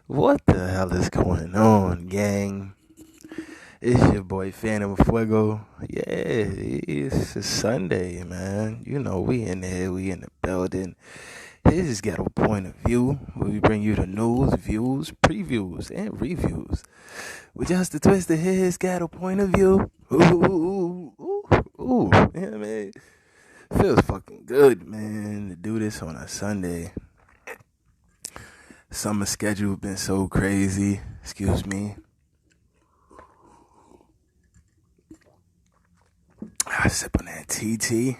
What the hell is going on, gang? It's your boy Phantom Fuego. Yeah, it's a Sunday, man. You know, we in here, we in the building. This is Ghetto Point of View, where we bring you the news, views, previews, and reviews. With just a twist of his Ghetto Point of View. Ooh. Yeah, man. Feels fucking good, man, to do this on a Sunday. Summer schedule been so crazy. Excuse me. I sip on that tea.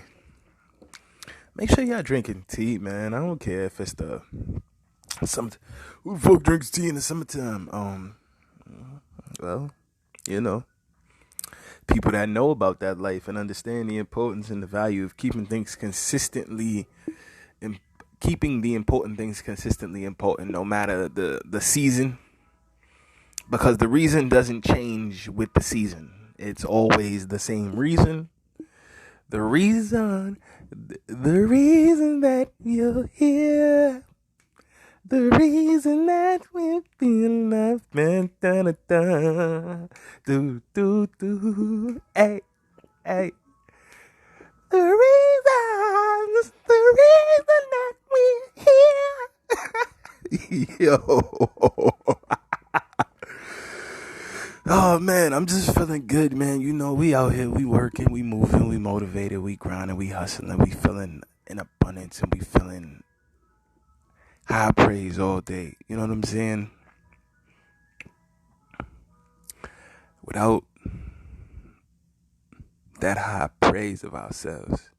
Make sure y'all drinking tea, man. I don't care if it's the summer. Who the fuck drinks tea in the summertime? Well, you know, people that know about that life and understand the importance and the value of keeping things consistently, keeping the important things consistently important, no matter the season, because the reason doesn't change with the season. It's always the same reason. The reason that you're here. The reason that we feel love. Hey. The reason that we're here. Yo. Oh, man, I'm just feeling good, man. You know, we out here, we working, we moving, we motivated, we grinding, we hustling, we feeling in abundance, and we feeling high praise all day. You know what I'm saying? Without that high praise of ourselves,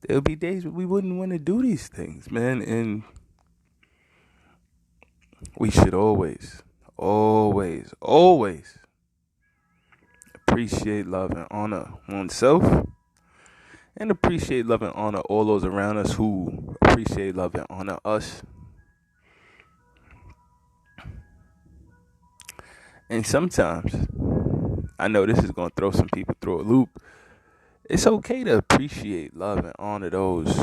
there'll be days where we wouldn't want to do these things, man. And we should always appreciate, love, and honor oneself, and appreciate, love, and honor all those around us who appreciate, love, and honor us. And sometimes, I know this is going to throw some people through a loop. It's okay to appreciate, love, and honor those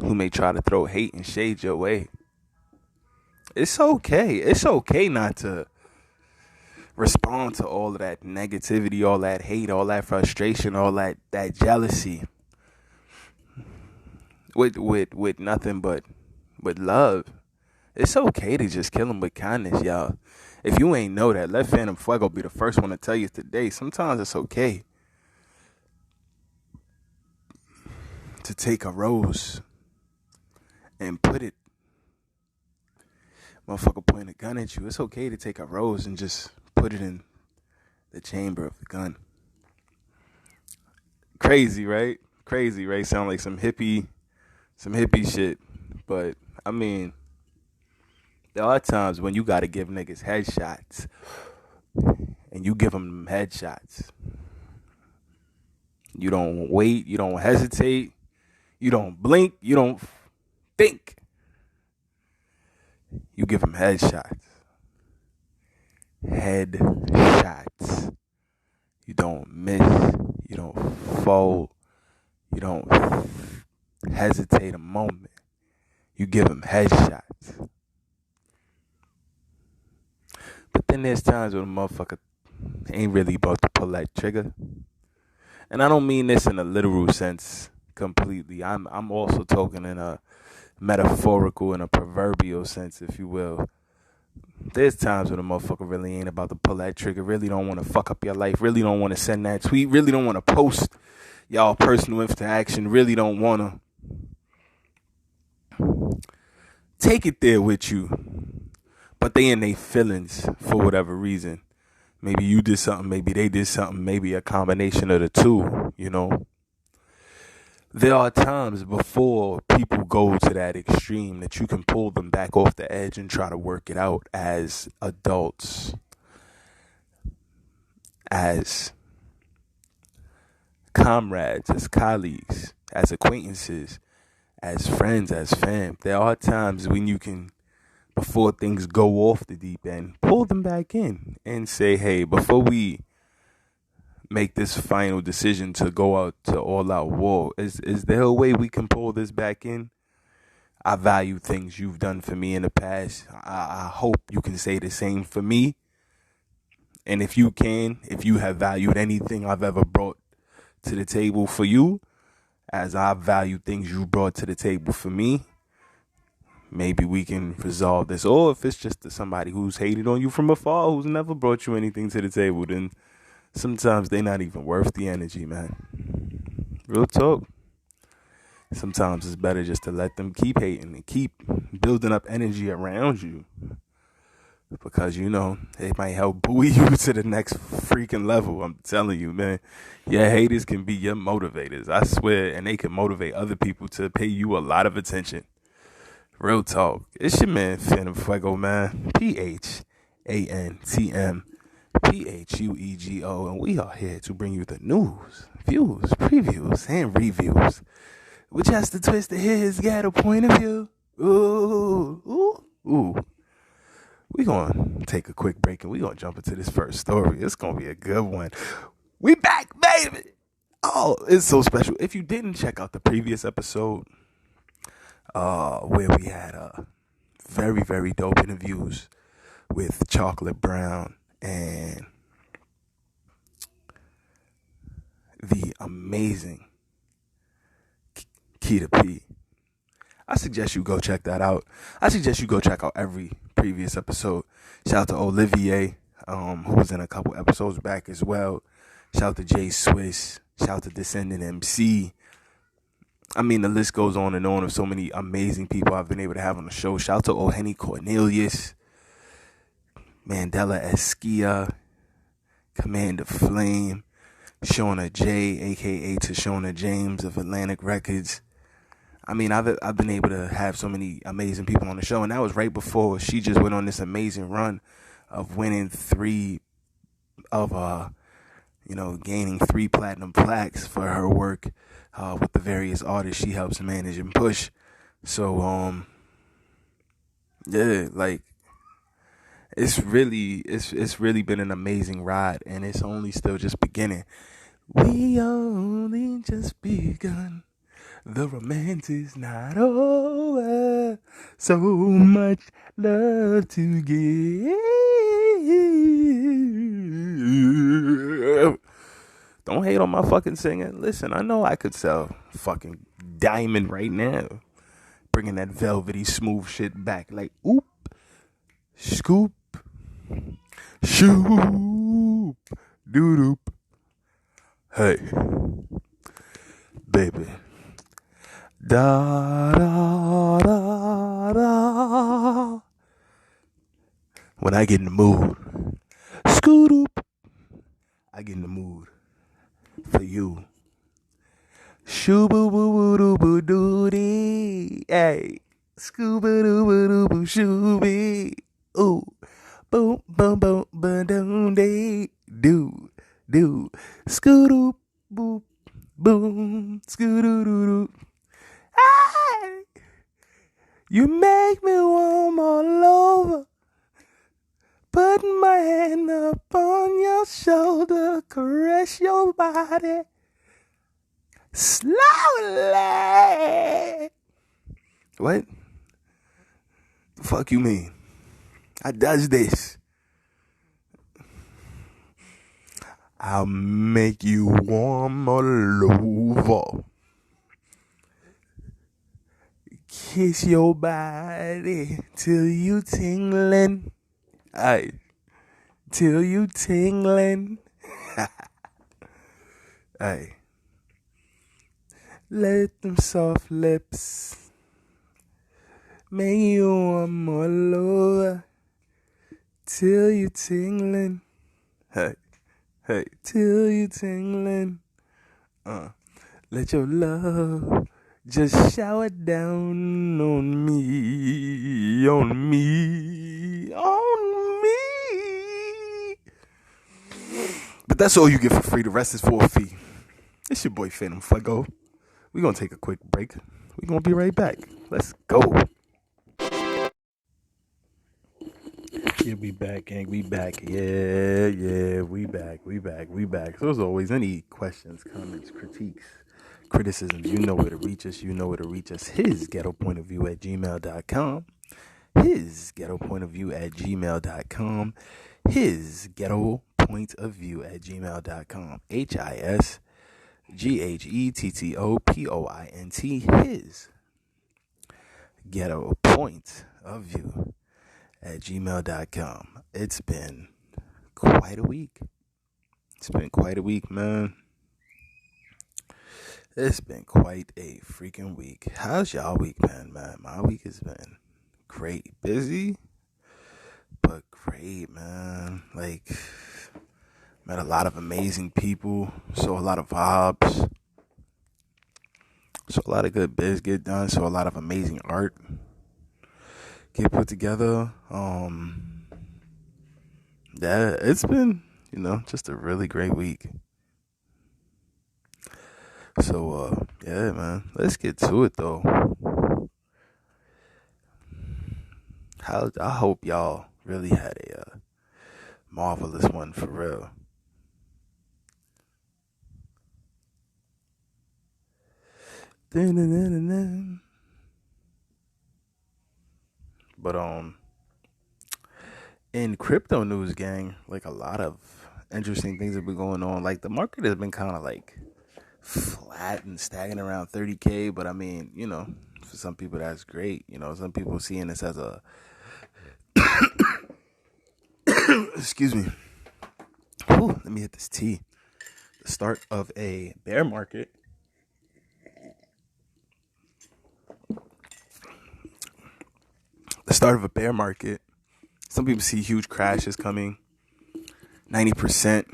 who may try to throw hate and shade your way. It's okay. It's okay not to respond to all of that negativity, all that hate, all that frustration, all that jealousy with nothing but with love. It's okay to just kill them with kindness, y'all. If you ain't know that, let Phantom Fuego be the first one to tell you today. Sometimes it's okay to take a rose and put it, motherfucker point a gun at you. It's okay to take a rose and just put it in the chamber of the gun. Crazy, right? Sound like some hippie shit. But I mean, there are times when you gotta give niggas headshots, and you give them headshots. You don't wait. You don't hesitate. You don't blink. You don't think. You give them headshots. Headshots. You don't miss. You don't fold. You don't hesitate a moment. You give them headshots. But then there's times when a motherfucker ain't really about to pull that trigger. And I don't mean this in a literal sense completely. I'm also talking in a metaphorical and a proverbial sense, if you will. There's times when a motherfucker really ain't about to pull that trigger, really don't want to fuck up your life, really don't want to send that tweet, really don't want to post y'all personal interaction, really don't want to take it there with you. But they in their feelings for whatever reason. Maybe you did something, maybe they did something, maybe a combination of the two, you know. There are times before people go to that extreme that you can pull them back off the edge and try to work it out as adults, as comrades, as colleagues, as acquaintances, as friends, as fam. There are times when you can, before things go off the deep end, pull them back in and say, hey, before we make this final decision to go out to all out war. Is there a way we can pull this back in? I value things you've done for me in the past. I hope you can say the same for me. And if you have valued anything I've ever brought to the table for you, as I value things you brought to the table for me, maybe we can resolve this. Or if it's just somebody who's hated on you from afar, who's never brought you anything to the table, then sometimes they're not even worth the energy, man. Real talk. Sometimes it's better just to let them keep hating and keep building up energy around you. Because, it might help buoy you to the next freaking level. I'm telling you, man. Your haters can be your motivators. I swear. And they can motivate other people to pay you a lot of attention. Real talk. It's your man, Phantom Fuego, man. PHANTM PHUEGO. And we are here to bring you the news, views, previews, and reviews. Which has to twist to his Ghetto Point of View. Ooh, ooh, ooh. We're going to take a quick break and we're going to jump into this first story. It's going to be a good one. We back, baby. Oh, it's so special. If you didn't check out the previous episode, where we had very, very dope interviews with Chocolate Brown and the amazing Keita P. I suggest you go check that out. I suggest you go check out every previous episode. Shout out to Olivier, who was in a couple episodes back as well. Shout out to Jay Swiss. Shout out to Descendant MC. I mean, the list goes on and on of so many amazing people I've been able to have on the show. Shout out to O'Henny Cornelius, Mandela Eskia, Commander Flame, Shauna J, a.k.a. Tashona James of Atlantic Records. I mean, I've been able to have so many amazing people on the show, and that was right before she just went on this amazing run of winning gaining 3 platinum plaques for her work with the various artists she helps manage and push. So, it's really been an amazing ride, and it's only still just beginning. We only just begun. The romance is not over. So much love to give. Don't hate on my fucking singing. Listen, I know I could sell fucking diamond right now. Bringing that velvety smooth shit back. Like, oop, scoop, shoop, doo-doop. Hey, baby. Da da da da. When I get in the mood, scoot-oop, I get in the mood for you. Shoo-boo-boo-boo-doo-boo-doo-dee. Hey, scooba-doo-boo-doo-boo shoo-bee. Ooh, boom, boom, boom, ba-doom-dee. Do, scoot-oop, boop, boom, scoot-doo-doo-doo. Hey, you make me warm all over. Put my hand up on your shoulder, caress your body slowly. What? The fuck you mean? I does this. I'll make you warm all over. Kiss your body till you tingling. Aye, till you tingling. Aye. Let them soft lips make you warm all over till you tingling. Hey, till you tingling. Let your love just shower down on me, on me, on me. But that's all you get for free. The rest is for a fee. It's your boy Phantom Fuego. We're going to take a quick break. We're going to be right back. Let's go. Yeah, we back, gang. We back. Yeah, we back. So as always, any questions, comments, critiques, criticisms, you know where to reach us. His ghetto point of view at gmail.com. His ghetto point of view at gmail.com. His ghetto point of view at gmail.com. HISGHETTOPOINT. His ghetto point of view at gmail.com. It's been quite a week. Man. It's been quite a freaking week. How's y'all week been, man? My week has been great. Busy, but great, man. Like, met a lot of amazing people. Saw a lot of vibes. Saw a lot of good biz get done. Saw a lot of amazing art get put together. Yeah, it's been, just a really great week. So, yeah, man, let's get to it, though. I hope y'all really had a marvelous one, for real. But, in crypto news, gang, like a lot of interesting things have been going on. Like, the market has been kind of like flat and stagnant around 30K, but I mean, for some people that's great. Some people seeing this as a excuse me. Ooh, let me hit this tea. The start of a bear market. Some people see huge crashes coming. 90%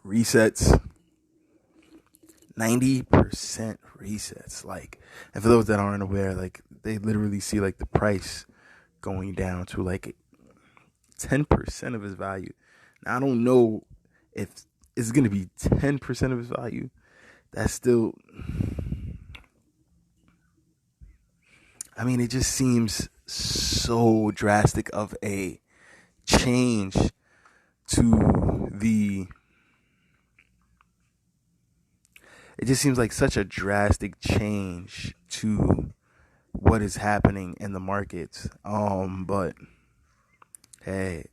resets. 90% resets. Like, and for those that aren't aware, like, they literally see like the price going down to like 10% of its value. Now, I don't know if it's going to be 10% of its value. That's still, I mean, it just seems so drastic of a change to it just seems like such a drastic change to what is happening in the markets. But hey,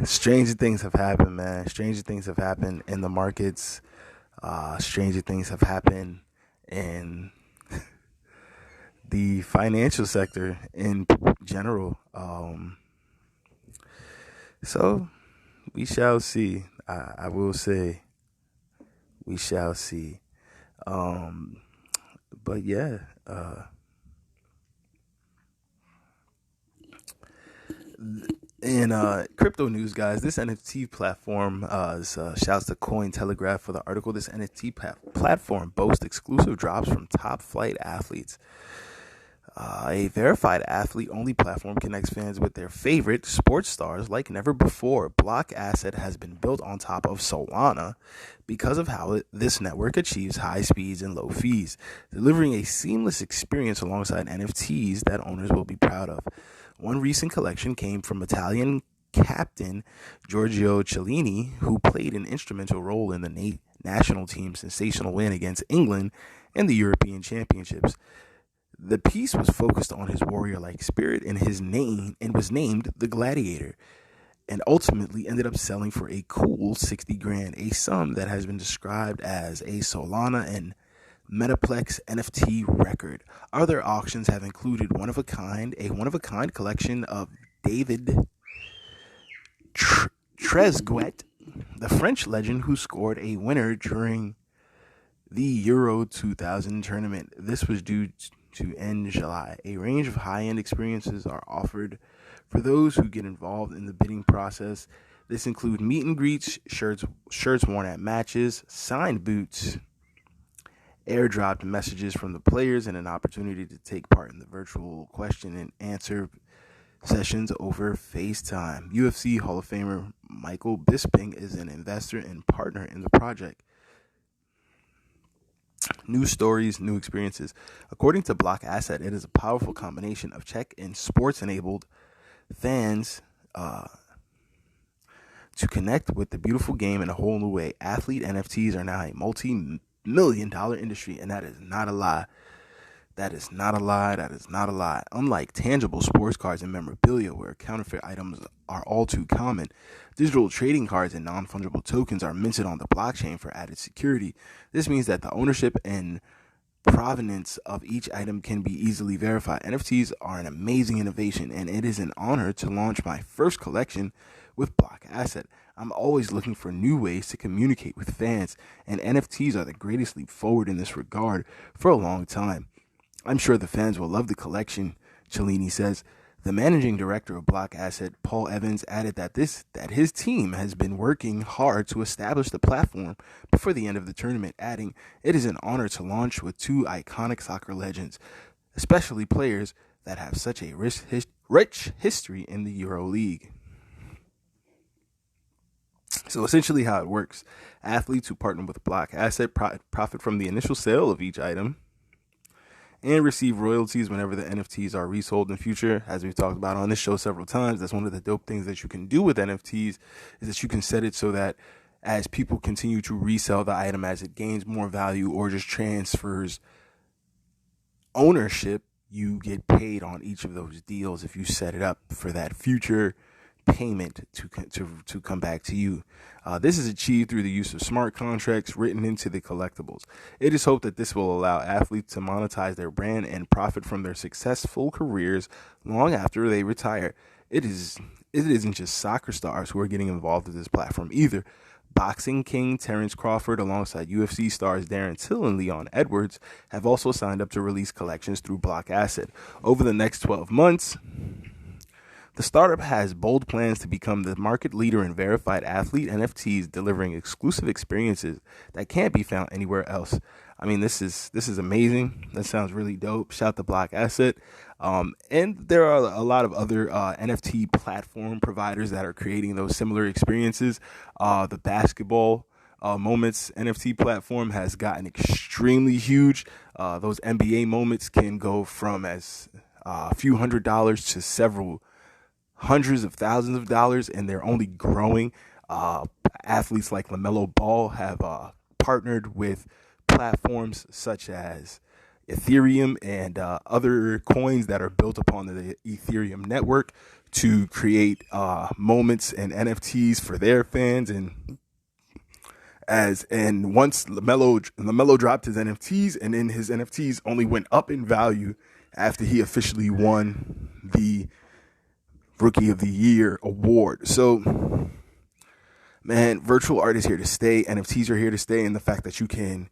stranger things have happened, man. Stranger things have happened in the markets. Stranger things have happened in the financial sector in general. So we shall see. I will say we shall see. But yeah, in crypto news, guys, this NFT platform shouts to Cointelegraph for the article. This NFT platform boasts exclusive drops from top flight athletes. A verified athlete-only platform connects fans with their favorite sports stars like never before. Block Asset has been built on top of Solana because of how this network achieves high speeds and low fees, delivering a seamless experience alongside NFTs that owners will be proud of. One recent collection came from Italian captain Giorgio Chiellini, who played an instrumental role in the national team's sensational win against England in the European Championships. The piece was focused on his warrior-like spirit and was named the Gladiator, and ultimately ended up selling for a cool $60,000, a sum that has been described as a Solana and Metaplex NFT record. Other auctions have included a one-of-a-kind collection of David Trezeguet, the French legend who scored a winner during the Euro 2000 tournament. This was due to end July. A range of high-end experiences are offered for those who get involved in the bidding process. This includes meet and greets, shirts worn at matches, signed boots, airdropped messages from the players, and an opportunity to take part in the virtual question and answer sessions over FaceTime. UFC Hall of Famer Michael Bisping is an investor and partner in the project. New stories, new experiences. According to Block Asset, it is a powerful combination of tech and sports-enabled fans to connect with the beautiful game in a whole new way. Athlete NFTs are now a multi-million-dollar industry, and that is not a lie. That is not a lie. That is not a lie. Unlike tangible sports cards and memorabilia, where counterfeit items are all too common, digital trading cards and non-fungible tokens are minted on the blockchain for added security. This means that the ownership and provenance of each item can be easily verified. NFTs are an amazing innovation, and it is an honor to launch my first collection with Block Asset. I'm always looking for new ways to communicate with fans, and NFTs are the greatest leap forward in this regard for a long time. I'm sure the fans will love the collection, Cellini says. The managing director of Block Asset, Paul Evans, added that his team has been working hard to establish the platform before the end of the tournament, adding, "It is an honor to launch with two iconic soccer legends, especially players that have such a rich history in the Euro League." So essentially how it works, athletes who partner with Block Asset profit from the initial sale of each item and receive royalties whenever the NFTs are resold in the future. As we've talked about on this show several times, that's one of the dope things that you can do with NFTs is that you can set it so that as people continue to resell the item as it gains more value or just transfers ownership, you get paid on each of those deals if you set it up for that future payment to come back to you. This is achieved through the use of smart contracts written into the collectibles. It is hoped that this will allow athletes to monetize their brand and profit from their successful careers long after they retire. It isn't just soccer stars who are getting involved with this platform either. Boxing king Terrence Crawford, alongside UFC stars Darren Till and Leon Edwards, have also signed up to release collections through Block Asset. Over the next 12 months, the startup has bold plans to become the market leader in verified athlete NFTs, delivering exclusive experiences that can't be found anywhere else. I mean, this is amazing. That sounds really dope. Shout to Block Asset. And there are a lot of other NFT platform providers that are creating those similar experiences. The basketball Moments NFT platform has gotten extremely huge. Those NBA moments can go from as a few $100s to several hundreds of thousands of dollars, and they're only growing. Athletes like LaMelo Ball have partnered with platforms such as Ethereum and other coins that are built upon the Ethereum network to create moments and NFTs for their fans. And once LaMelo dropped his NFTs, and then his NFTs only went up in value after he officially won the Rookie of the Year award. So, man, virtual art is here to stay. NFTs are here to stay, and the fact that you can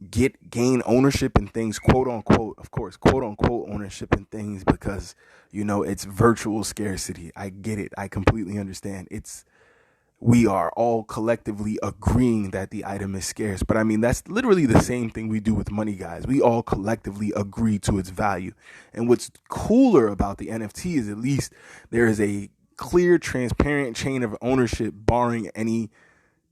gain ownership in things, quote unquote, of course, quote unquote ownership in things, because it's virtual scarcity. I get it. I completely understand. We are all collectively agreeing that the item is scarce. But I mean, that's literally the same thing we do with money, guys. We all collectively agree to its value. And what's cooler about the NFT is at least there is a clear, transparent chain of ownership, barring any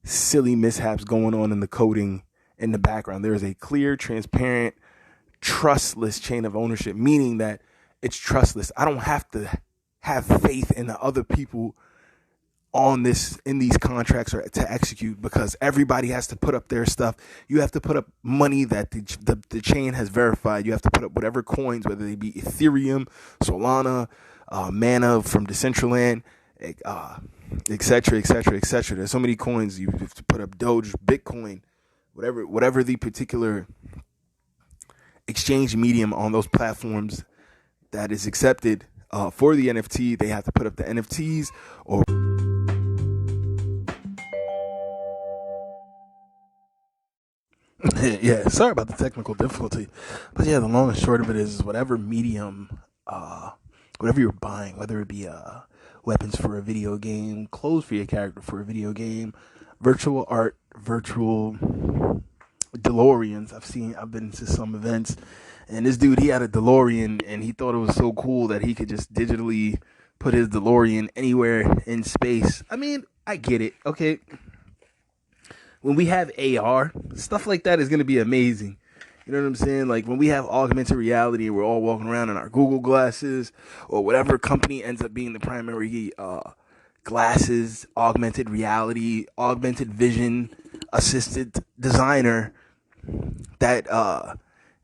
silly mishaps going on in the coding in the background. There is a clear, transparent, trustless chain of ownership, meaning that it's trustless. I don't have to have faith in the other people in these contracts or to execute, because everybody has to put up their stuff. You have to put up money that the chain has verified. You have to put up whatever coins, whether they be Ethereum, Solana, Mana from Decentraland, etc., etc., etc. There's so many coins. You have to put up Doge, Bitcoin, whatever the particular exchange medium on those platforms that is accepted for the NFT. They have to put up the NFTs or yeah, sorry about the technical difficulty. But yeah, the long and short of it is whatever medium, whatever you're buying, whether it be weapons for a video game, clothes for your character for a video game, virtual art, virtual DeLoreans. I've been to some events, and this dude, he had a DeLorean, and he thought it was so cool that he could just digitally put his DeLorean anywhere in space. I mean, I get it, okay? When we have AR, stuff like that is going to be amazing. You know what I'm saying? Like when we have augmented reality and we're all walking around in our Google glasses or whatever company ends up being the primary glasses, augmented reality, augmented vision assisted designer that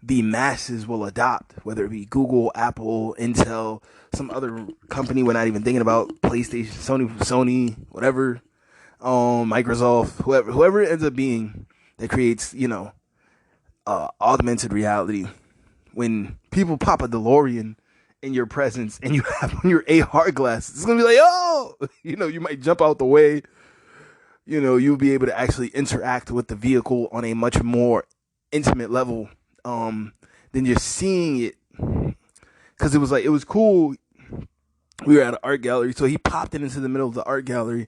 the masses will adopt, whether it be Google, Apple, Intel, some other company we're not even thinking about, PlayStation, Sony, whatever, Microsoft, whoever it ends up being that creates, augmented reality. When people pop a DeLorean in your presence and you have on your AR glasses, it's gonna be like, oh, you might jump out the way. You'll be able to actually interact with the vehicle on a much more intimate level than just seeing it. Because it was cool. We were at an art gallery, so he popped it into the middle of the art gallery,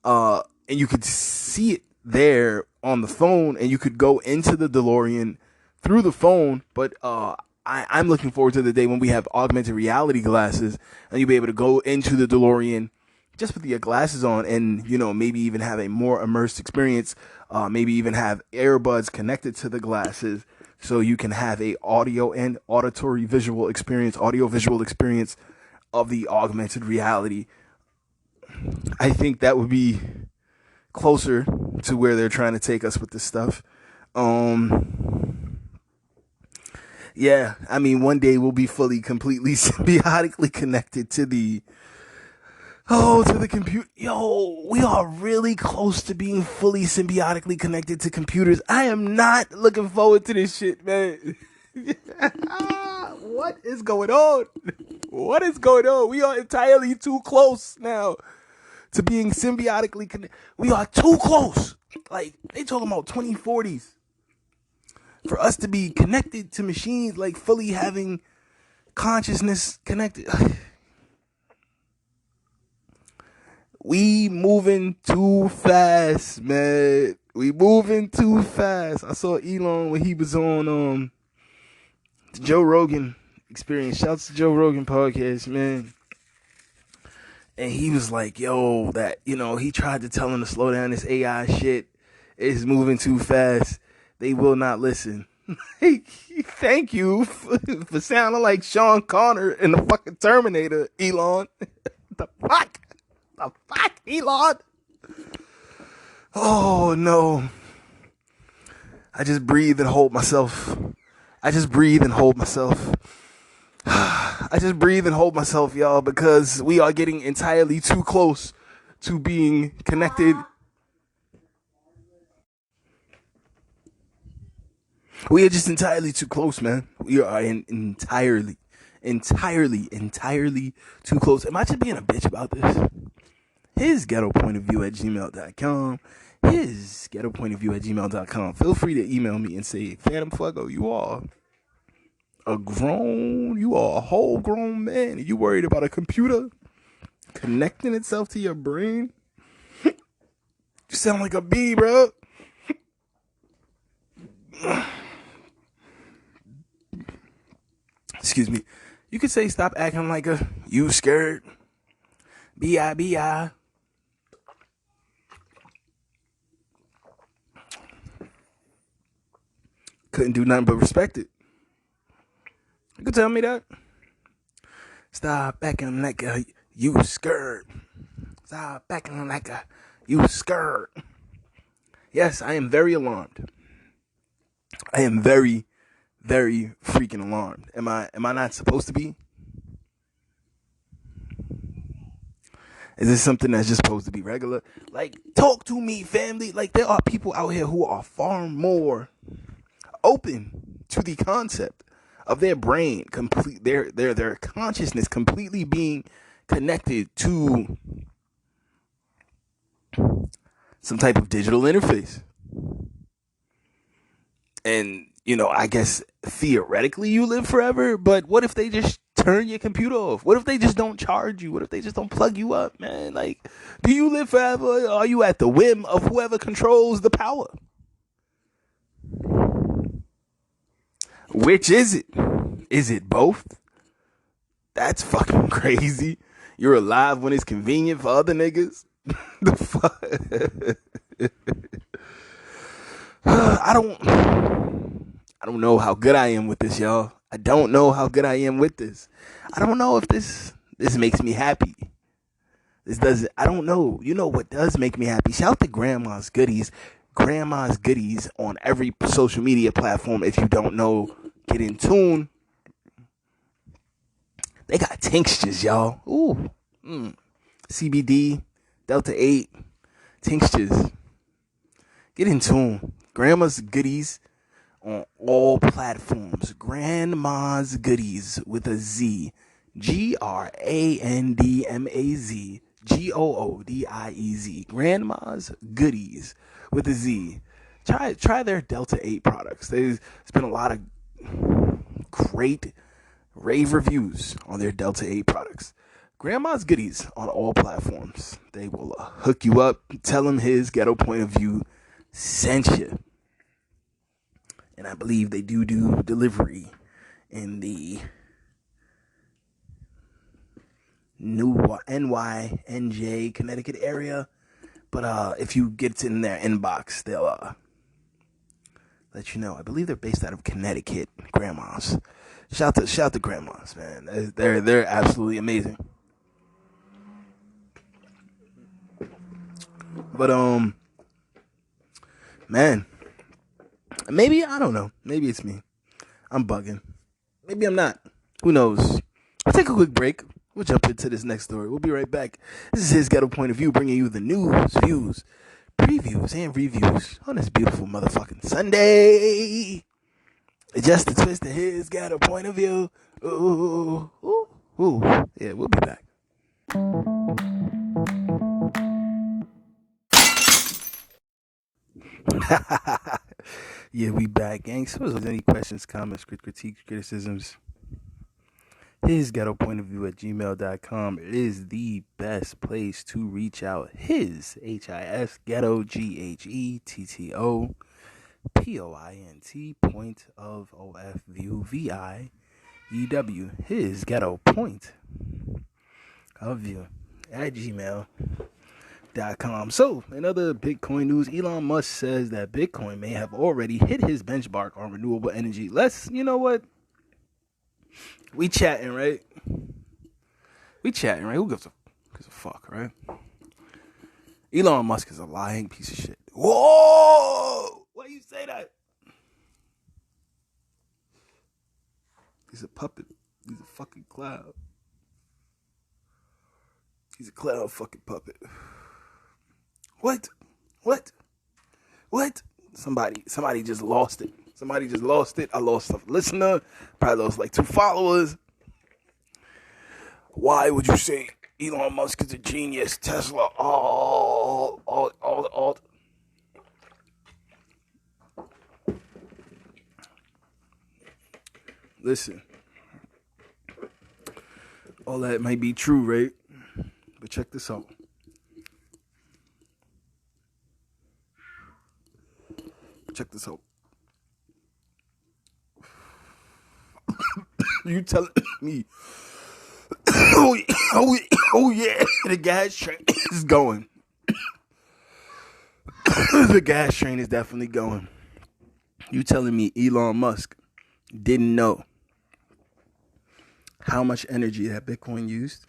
and you could see it there on the phone, and you could go into the DeLorean through the phone. But I'm looking forward to the day when we have augmented reality glasses, and you'll be able to go into the DeLorean just with your glasses on, and maybe even have a more immersed experience. Maybe even have earbuds connected to the glasses, so you can have a audio and audio visual experience of the augmented reality. I think that would be closer to where they're trying to take us with this stuff. Yeah, I mean, one day we'll be completely symbiotically connected to the computer. Yo, we are really close to being fully symbiotically connected to computers. I am not looking forward to this shit, man. What is going on? What is going on? We are entirely too close now to being symbiotically connected. We are too close. Like, they talking about 2040s. For us to be connected to machines, like fully having consciousness connected. We moving too fast, man. We moving too fast. I saw Elon when he was on the Joe Rogan Experience. Shouts to Joe Rogan podcast, man. And he was like, yo, that, he tried to tell him to slow down this AI shit. It's moving too fast. They will not listen. Thank you for sounding like Sean Connor in the fucking Terminator, Elon. The fuck? The fuck, Elon? Oh, no. I just breathe and hold myself. I just breathe and hold myself, y'all, because we are getting entirely too close to being connected. We are just entirely too close, man. We are entirely too close. Am I just being a bitch about this? His ghetto point of view at gmail.com. His ghetto point of view at gmail.com. Feel free to email me and say, Phantom Fuego, you are a whole grown man. Are you worried about a computer connecting itself to your brain? You sound like a bee, bro. Excuse me. You could say stop acting like you scared. B-I-B-I. Couldn't do nothing but respect it. You could tell me that. Stop acting like you scared. Stop acting like you scared. Yes, I am very alarmed. I am very, very freaking alarmed. Am I not supposed to be? Is this something that's just supposed to be regular? Like, talk to me, family. Like, there are people out here who are far more open to the concept of their brain, their consciousness completely being connected to some type of digital interface. And, I guess theoretically you live forever, but what if they just turn your computer off? What if they just don't charge you? What if they just don't plug you up, man? Like, do you live forever? Or are you at the whim of whoever controls the power? Which is it? Is it both? That's fucking crazy. You're alive when it's convenient for other niggas. The fuck? I don't know how good I am with this, y'all. I don't know how good I am with this. I don't know if this makes me happy. This doesn't. I don't know. You know what does make me happy? Shout out to Grandma's Goodies. Grandma's Goodies on every social media platform. If you don't know, get in tune. They got tinctures, y'all. Ooh. CBD, Delta 8, tinctures. Get in tune. Grandma's Goodies on all platforms. Grandma's Goodies with a Z. GRANDMAZ. GOODIEZ. Grandma's Goodies with a Z. Try their Delta 8 products. There's been a lot of great rave reviews on their Delta 8 products. Grandma's Goodies on all platforms. They will hook you up. Tell them his Ghetto Point of View sent you. And I believe they do delivery in the new NJ, Connecticut area. But if you get in their inbox, they'll let you know. I believe they're based out of Connecticut. Grandmas. Shout to grandmas, man. They're absolutely amazing. But man, maybe I don't know. Maybe it's me. I'm bugging. Maybe I'm not. Who knows? I'll take a quick break. We'll jump into this next story. We'll be right back. This is his Ghetto Point of View, bringing you the news, views, previews, and reviews on this beautiful motherfucking Sunday. Just a twist of his Ghetto Point of View. Ooh, ooh, ooh. Yeah, we'll be back. Yeah, we back, gang. So if there's any questions, comments, critiques, criticisms, his Ghetto Point of View at gmail.com is the best place to reach out. His HIS Ghetto GHETTO POINT Point of View VIEW. His Ghetto Point of View at gmail.com. So, in other Bitcoin news, Elon Musk says that Bitcoin may have already hit his benchmark on renewable energy. You know what? We chatting, right? Who gives a fuck, right? Elon Musk is a lying piece of shit. Whoa! Why you say that? He's a puppet. He's a fucking cloud. He's a cloud fucking puppet. What? Somebody just lost it. I lost a listener. Probably lost like 2 followers. Why would you say Elon Musk is a genius? Tesla, all. Listen. All that might be true, right? But check this out. You telling me? Oh yeah, the gas train is going. The gas train is definitely going. You telling me Elon Musk didn't know how much energy that Bitcoin used?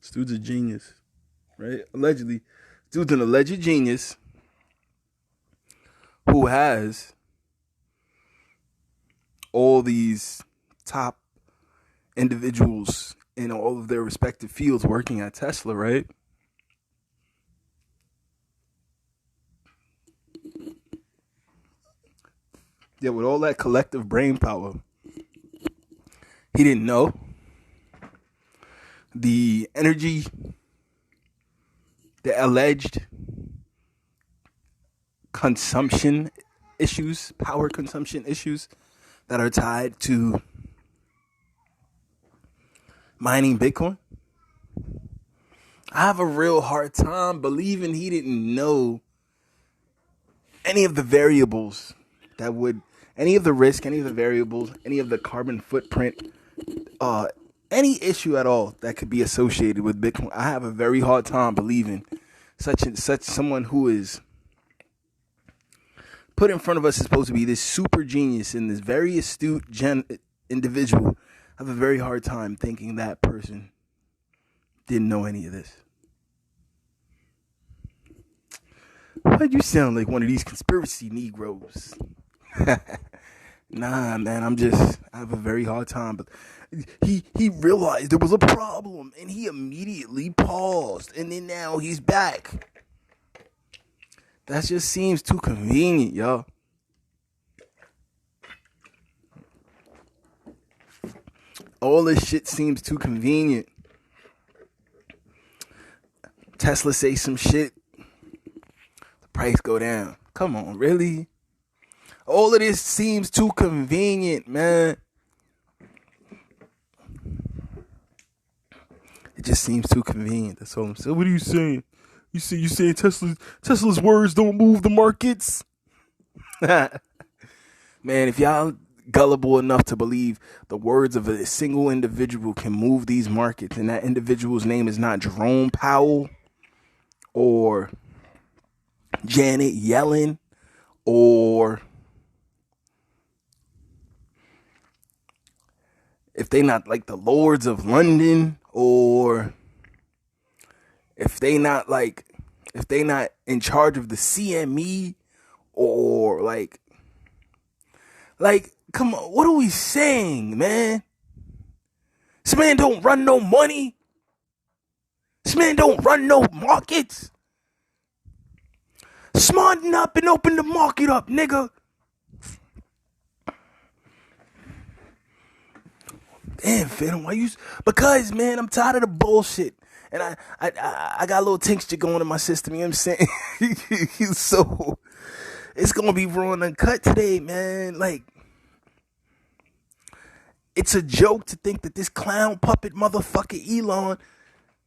This dude's a genius, right? Allegedly. Dude's an alleged genius who has all these top individuals in all of their respective fields working at Tesla, right? Yeah, with all that collective brain power, he didn't know the energy, the alleged consumption issues, power consumption issues that are tied to mining Bitcoin. I have a real hard time believing he didn't know any of the variables that would, any of the risk, any of the variables, any of the carbon footprint, any issue at all that could be associated with Bitcoin. I have a very hard time believing such someone who is put in front of us is supposed to be this super genius and this very astute individual. I have a very hard time thinking that person didn't know any of this. Why'd you sound like one of these conspiracy Negroes? Nah, man, I have a very hard time. But he realized there was a problem and he immediately paused. And then now he's back. That just seems too convenient, y'all. All this shit seems too convenient. Tesla say some shit, the price go down. Come on, really? All of this seems too convenient, man. It just seems too convenient. That's all I'm saying. What are you saying? You saying Tesla's words don't move the markets? Man, if y'all gullible enough to believe the words of a single individual can move these markets, and that individual's name is not Jerome Powell or Janet Yellen or if they not like the Lords of London, or if they not in charge of the CME, or like, come on, what are we saying, man? This man don't run no money. This man don't run no markets. Smarten up and open the market up, nigga. Damn, Phantom, why you? Because, man, I'm tired of the bullshit. And I got a little tincture going in my system, you know what I'm saying? So, it's going to be raw and uncut today, man. Like, it's a joke to think that this clown puppet motherfucker Elon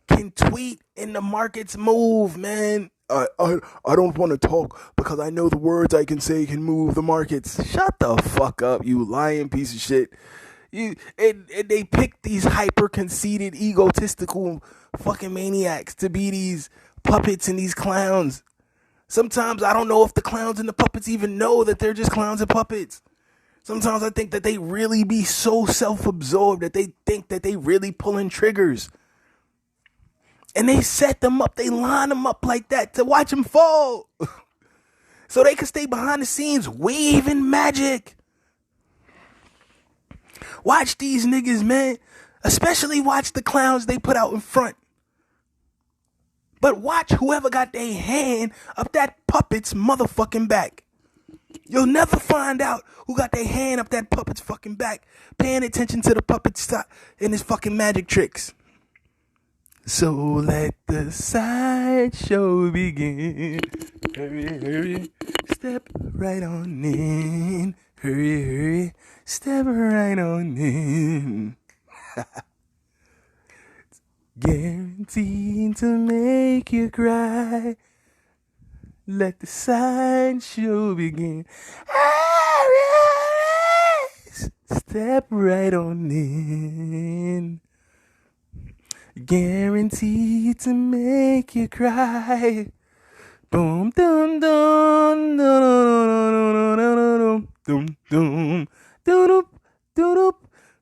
can tweet and the markets move, man. I don't want to talk because I know the words I can say can move the markets. Shut the fuck up, you lying piece of shit. And they pick these hyper conceited, egotistical fucking maniacs to be these puppets and these clowns. Sometimes I don't know if the clowns and the puppets even know that they're just clowns and puppets. Sometimes I think that they really be so self-absorbed that they think that they really pulling triggers. And they set them up, they line them up like that to watch them fall. So they can stay behind the scenes waving magic. Watch these niggas, man. Especially watch the clowns they put out in front. But watch whoever got their hand up that puppet's motherfucking back. You'll never find out who got their hand up that puppet's fucking back, paying attention to the puppet and his fucking magic tricks. So let the sideshow begin. Hurry, hurry, step right on in. Hurry, hurry, step right on in. Guaranteed to make you cry. Let the sideshow begin. Step right on in. Guaranteed to make you cry. Boom, dum, dum, dum, dum, dum, dum, dum, dum, dum,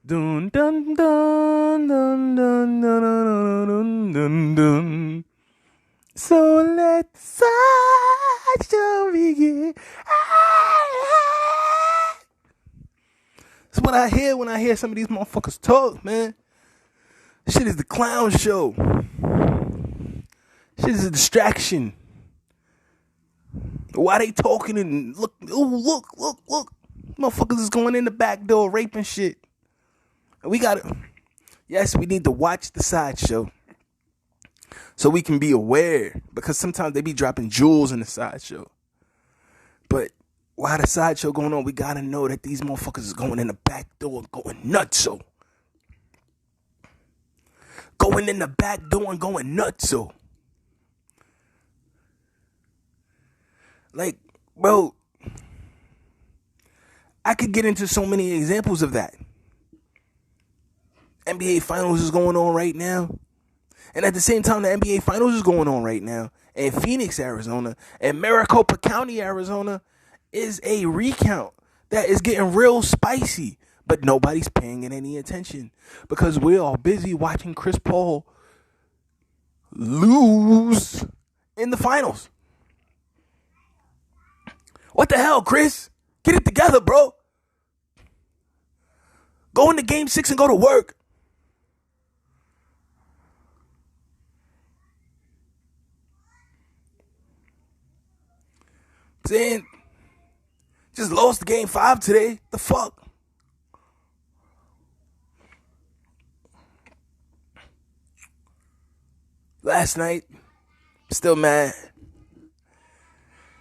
dum, dum, dum, dum, dum, dum, dum. So let the sideshow begin. That's what I hear when I hear some of these motherfuckers talk, man. Shit is the clown show. Shit is a distraction. Why they talking and look, motherfuckers is going in the back door raping shit. We need to watch the sideshow so we can be aware, because sometimes they be dropping jewels in the sideshow. But while the sideshow going on, we gotta know that these motherfuckers is going in the back door going nutso. Going in the back door and going nutso. Like, bro, I could get into so many examples of that. NBA Finals is going on right now. And at the same time, the NBA Finals is going on right now in Phoenix, Arizona, and Maricopa County, Arizona, is a recount that is getting real spicy, but nobody's paying it any attention because we're all busy watching Chris Paul lose in the finals. What the hell, Chris? Get it together, bro. Go into game 6 and go to work. Saying, just lost game 5 today. The fuck? Last night, still mad.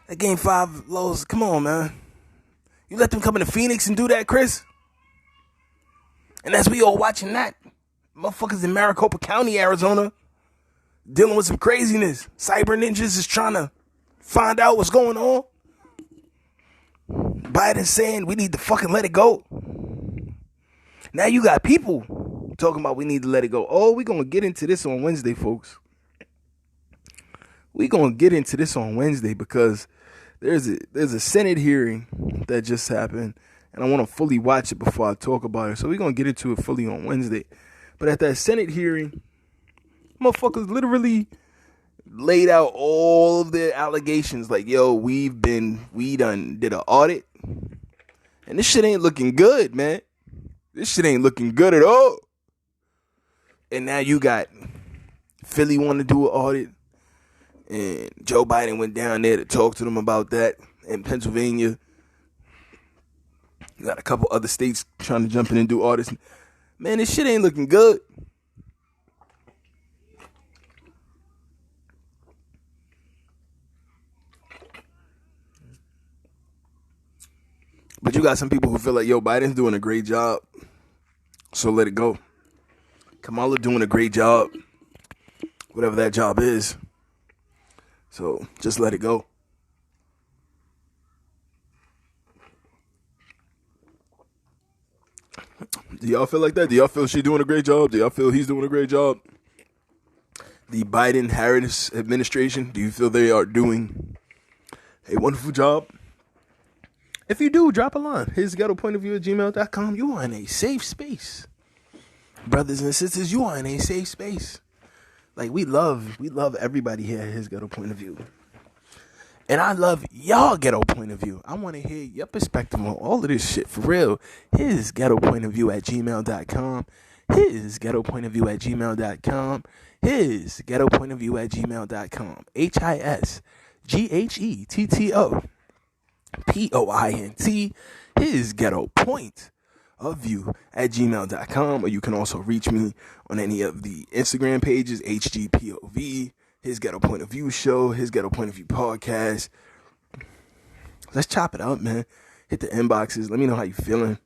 That game 5 loss, come on, man. You let them come into Phoenix and do that, Chris? And as we all watching that, motherfuckers in Maricopa County, Arizona, dealing with some craziness. Cyber ninjas is trying to find out what's going on. Biden saying we need to fucking let it go. Now you got people talking about we need to let it go. Oh, we're going to get into this on Wednesday, folks. We're going to get into this on Wednesday because there's a Senate hearing that just happened, and I want to fully watch it before I talk about it. So we're going to get into it fully on Wednesday. But at that Senate hearing, motherfuckers literally laid out all of their allegations like, yo, we done did an audit, and this shit ain't looking good, man. This shit ain't looking good at all. And now you got Philly want to do an audit, and Joe Biden went down there to talk to them about that in Pennsylvania. You got a couple other states trying to jump in and do audits. Man, this shit ain't looking good. But you got some people who feel like, yo, Biden's doing a great job, so let it go. Kamala doing a great job, whatever that job is. So just let it go. Do y'all feel like that? Do y'all feel she's doing a great job? Do y'all feel he's doing a great job? The Biden-Harris administration, do you feel they are doing a wonderful job? If you do, drop a line. His Ghetto Point of View at gmail.com. You are in a safe space. Brothers and sisters, you are in a safe space. Like, we love everybody here at His Ghetto Point of View. And I love y'all Ghetto Point of View. I want to hear your perspective on all of this shit for real. His Ghetto Point of View at gmail.com. His Ghetto Point of View at gmail.com. His Ghetto Point of View at gmail.com. HISGHETTO.POINT. His Ghetto Point of View at gmail.com. Or you can also reach me on any of the Instagram pages, HGPOV, His Ghetto Point of View Show, His Ghetto Point of View Podcast. Let's chop it up, man. Hit the inboxes. Let me know how you feeling.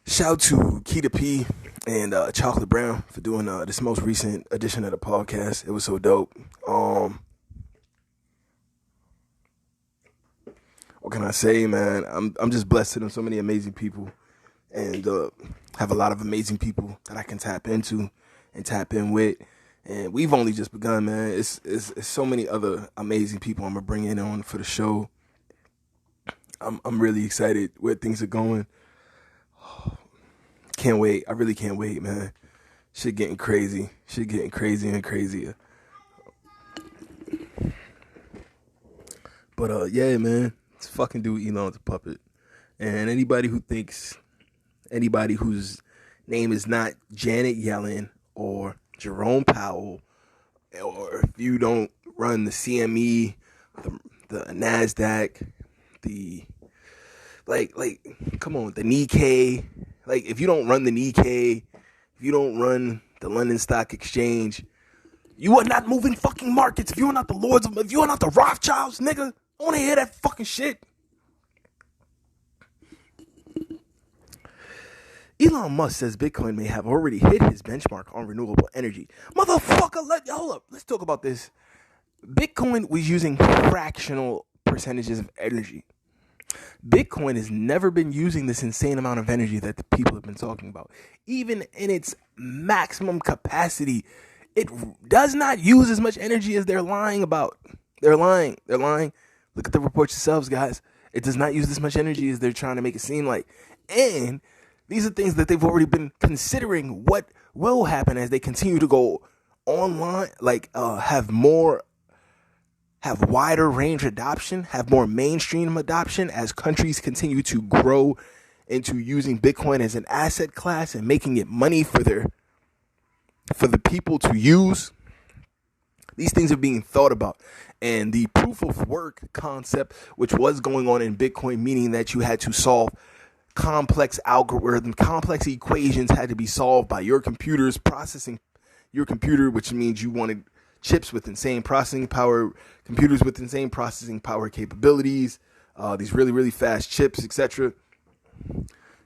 Shout out to Keita P and Chocolate Brown for doing this most recent edition of the podcast. It was so dope. What can I say, man? I'm just blessed to know so many amazing people, and have a lot of amazing people that I can tap into and tap in with. And we've only just begun, man. It's so many other amazing people I'm gonna bring in on for the show. I'm really excited where things are going. Can't wait. I really can't wait, man. Shit getting crazy. Shit getting crazier and crazier. But yeah, man. It's fucking dude Elon's a puppet. And anybody whose name is not Janet Yellen or Jerome Powell, or if you don't run the CME, the NASDAQ, come on, the Nikkei. Like, if you don't run the Nikkei, if you don't run the London Stock Exchange, you are not moving fucking markets. If you are not if you are not the Rothschilds, nigga, I want to hear that fucking shit. Elon Musk says Bitcoin may have already hit his benchmark on renewable energy. Motherfucker, hold up. Let's talk about this. Bitcoin was using fractional percentages of energy. Bitcoin has never been using this insane amount of energy that the people have been talking about. Even in its maximum capacity, It does not use as much energy as they're lying about. They're lying. They're lying. Look at the reports yourselves, guys. It does not use as much energy as they're trying to make it seem like. And these are things that they've already been considering what will happen as they continue to go online, like have wider range adoption, have more mainstream adoption as countries continue to grow into using Bitcoin as an asset class and making it money for the people to use. These things are being thought about. And the proof of work concept, which was going on in Bitcoin, meaning that you had to solve complex algorithms, complex equations had to be solved by your computers processing your computer, which means you wanted chips with insane processing power, computers with insane processing power capabilities, these really, really fast chips, etc.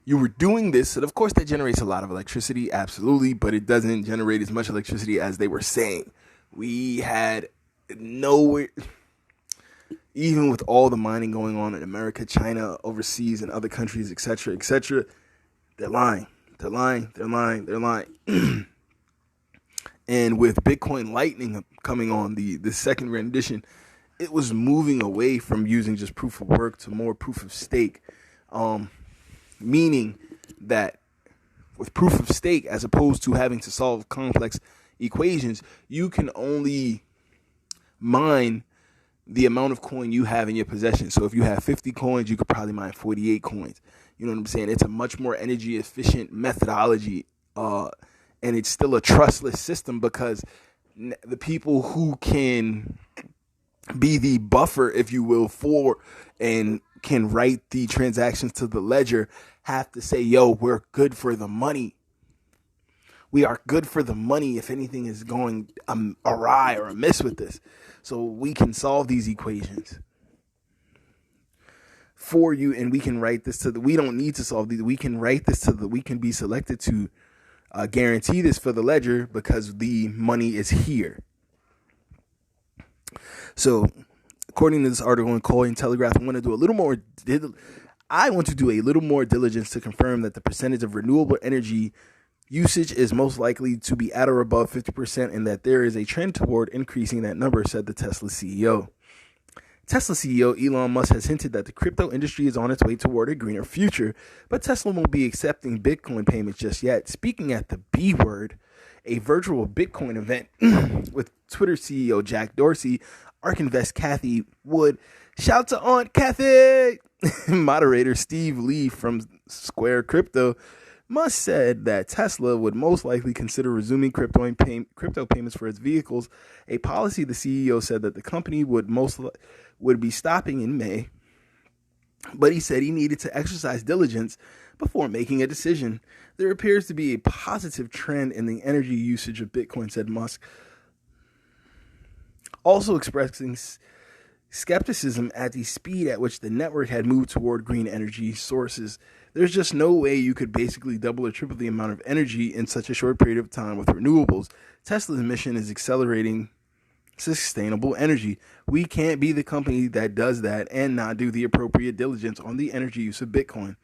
You were doing this, and of course that generates a lot of electricity, absolutely, but it doesn't generate as much electricity as they were saying. We had nowhere, even with all the mining going on in America, China, overseas, and other countries, etc., etc., they're lying. They're lying. They're lying. They're lying. And with Bitcoin Lightning coming on, the second rendition, it was moving away from using just proof of work to more proof of stake. Meaning that with proof of stake, as opposed to having to solve complex equations, you can only mine the amount of coin you have in your possession. So if you have 50 coins, you could probably mine 48 coins. You know what I'm saying? It's a much more energy efficient methodology, and it's still a trustless system because the people who can be the buffer, if you will, for and can write the transactions to the ledger have to say, yo, we're good for the money. We are good for the money if anything is going awry or amiss with this. So we can solve these equations for you, and we can write this to we don't need to solve these. We can write this to we can be selected to guarantee this for the ledger because the money is here. So according to this article in Cointelegraph, I want to do a little more diligence to confirm that the percentage of renewable energy usage is most likely to be at or above 50%, and that there is a trend toward increasing that number, said the Tesla CEO. Tesla CEO Elon Musk has hinted that the crypto industry is on its way toward a greener future, but Tesla won't be accepting Bitcoin payments just yet. Speaking at the B Word, a virtual Bitcoin event with Twitter CEO Jack Dorsey, ARK Invest Kathy Wood, shout to Aunt Kathy, moderator Steve Lee from Square Crypto, Musk said that Tesla would most likely consider resuming crypto payments for its vehicles, a policy the CEO said that the company would be stopping in May. But he said he needed to exercise diligence before making a decision. There appears to be a positive trend in the energy usage of Bitcoin, said Musk, also expressing skepticism at the speed at which the network had moved toward green energy sources. There's just no way you could basically double or triple the amount of energy in such a short period of time with renewables. Tesla's mission is accelerating sustainable energy. We can't be the company that does that and not do the appropriate diligence on the energy use of Bitcoin.